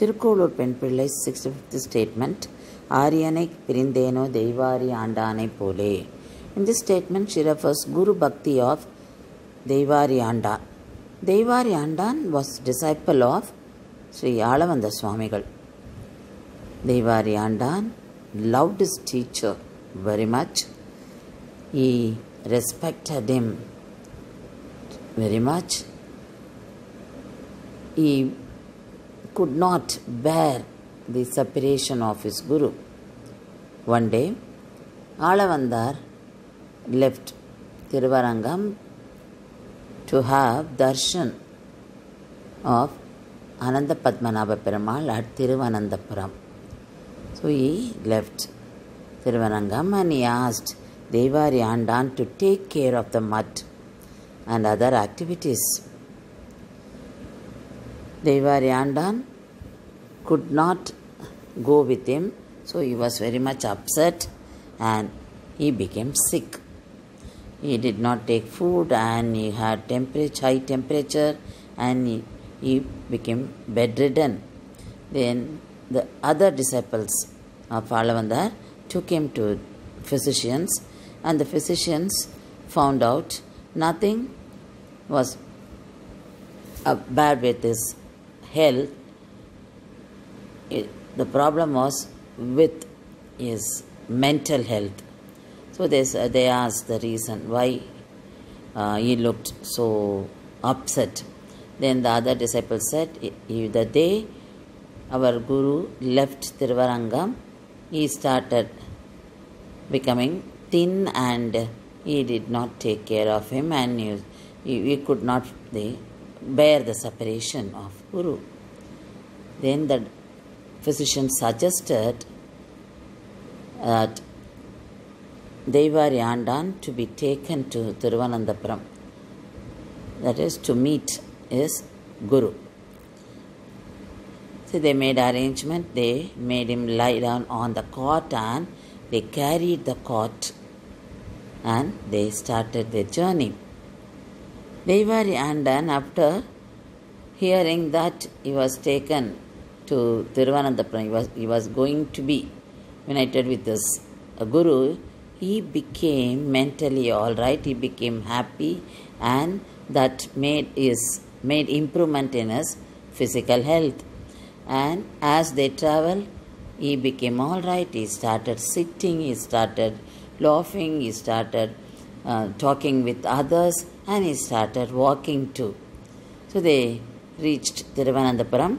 திருக்கோளூர் பெண் பிள்ளை 65th statement, ஆரியனை பிரிந்தேனோ தெய்வாரி ஆண்டானை போலே. In this statement, she refers Guru Bhakti of Deivari Andan. Deivari Andan was disciple of Sri Alavanda Swamigal. Deivari Andan loved his teacher very much. He respected him very much. He could not bear the separation of his Guru. One day, Alavandar left Thiruvarangam to have darshan of Ananda Padmanabha Perumal at Thiruvananthapuram. So he left Thiruvarangam and he asked Deivari Andan to take care of the mud and other activities. Deivari Andan could not go with him, so he was very much upset and he became sick. He did not take food and he had high temperature and he became bedridden. Then the other disciples of Alavandar took him to physicians, and the physicians found out nothing was bad with his health. The problem was with his mental health. So they asked the reason why he looked so upset. Then the other disciple said, the day our Guru left Thiruvarangam, he started becoming thin and he did not take care of him, and he could not bear the separation of Guru. Then the physician suggested that Deivari Andan to be taken to Thiruvananthapuram, that is to meet his Guru. So they made arrangement, they made him lie down on the cot and they carried the cot and they started their journey. Deivari Andan, after hearing that he was taken to Thiruvananthapuram, he was going to be united with his Guru, he became mentally all right, he became happy, and that made improvement in his physical health. And as they traveled, he became all right, he started sitting, he started laughing, he started talking with others, and he started walking too. So they reached Thiruvananthapuram.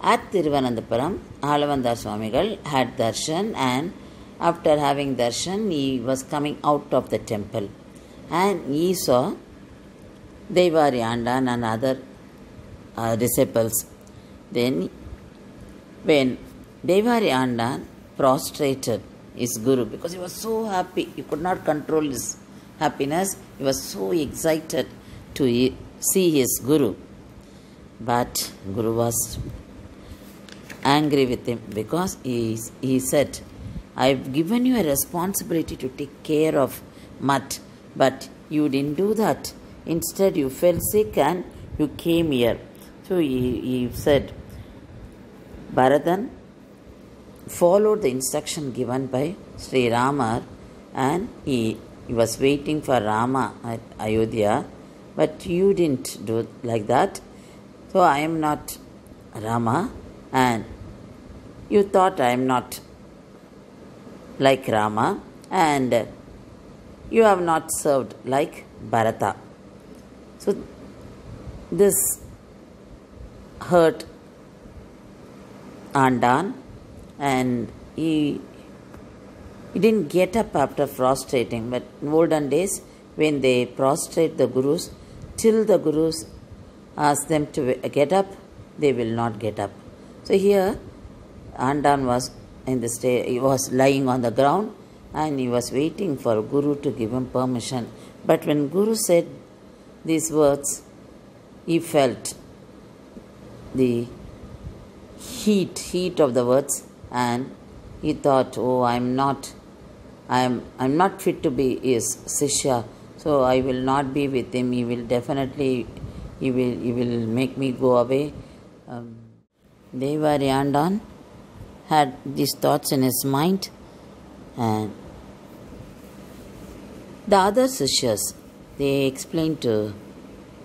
At Thiruvananthapuram, Alavandar Swamigal had darshan, and after having darshan, he was coming out of the temple and he saw Deivari Andan and other disciples. Then when Deivari Andan prostrated his Guru, because he was so happy, he could not control his happiness, he was so excited to see his Guru. But Guru was angry with him because he said, I have given you a responsibility to take care of mud, but you didn't do that. Instead, you fell sick and you came here. So he said, Bharadan followed the instruction given by Sri Rama, and he was waiting for Rama at Ayodhya, but you didn't do like that. So I am not Rama, and you thought I am not like Rama, and you have not served like Bharata. So this hurt Andan, and he didn't get up after prostrating. But in olden days, when they prostrate the Gurus, till the Gurus ask them to get up, they will not get up. So here, Andan was he was lying on the ground and he was waiting for Guru to give him permission. But when Guru said these words, he felt the heat of the words, and he thought, oh, I'm not fit to be his Sishya, so I will not be with him. He will make me go away. Devari Andan had these thoughts in his mind, and the other Sishyas, they explained to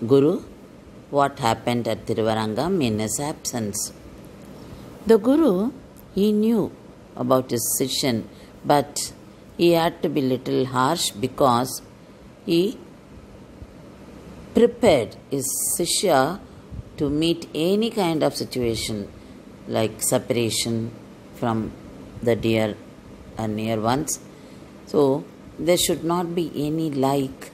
Guru what happened at Tiruvarangam in his absence. The Guru, he knew about his Sishyan, but he had to be little harsh because he prepared his Sishya to meet any kind of situation like separation from the dear and near ones. So there should not be any like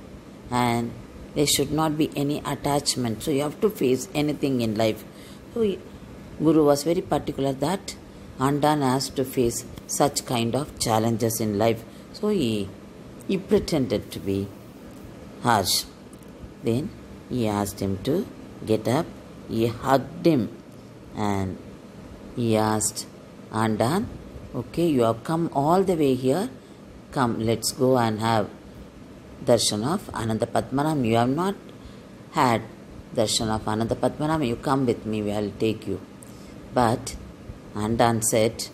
and there should not be any attachment. So you have to face anything in life. So Guru was very particular that Andan has to face such kind of challenges in life. So he pretended to be harsh. Then he asked him to get up. He hugged him and he asked Andan, okay, you have come all the way here. Come, let's go and have darshan of Ananda Padmanabha. You have not had darshan of Ananda Padmanabha. You come with me, I will take you. But Andan said,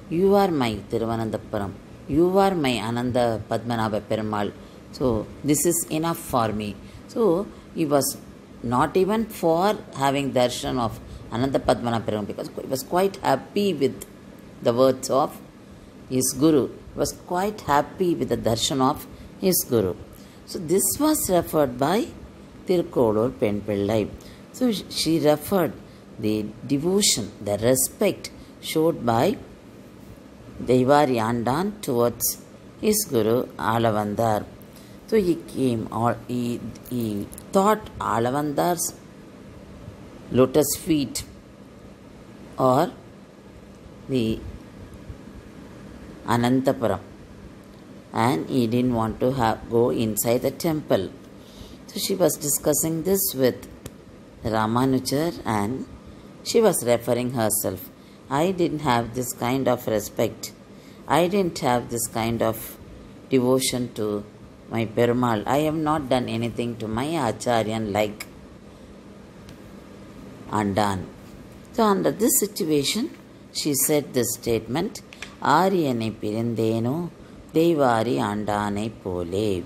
you are my Thiruvananthapuram. You are my Ananda Padmanabha Perumal. So this is enough for me. So he was not even for having darshan of Ananda Padmanabha Perumal because he was quite happy with the words of his Guru. He was quite happy with the darshan of his Guru. So this was referred by Tirukkolur Pen Pillai. So she referred the devotion, the respect showed by Devari Andan towards his Guru Alavandar. So he came, or he thought Alavandar's lotus feet or the Anantapuram, and he didn't want to go inside the temple. So she was discussing this with Ramanujar and she was referring herself. I didn't have this kind of respect. I didn't have this kind of devotion to my Perumal. I have not done anything to my Acharyan like Andan. So under this situation, she said this statement, Ariyane pirindeno Devari Andane pole.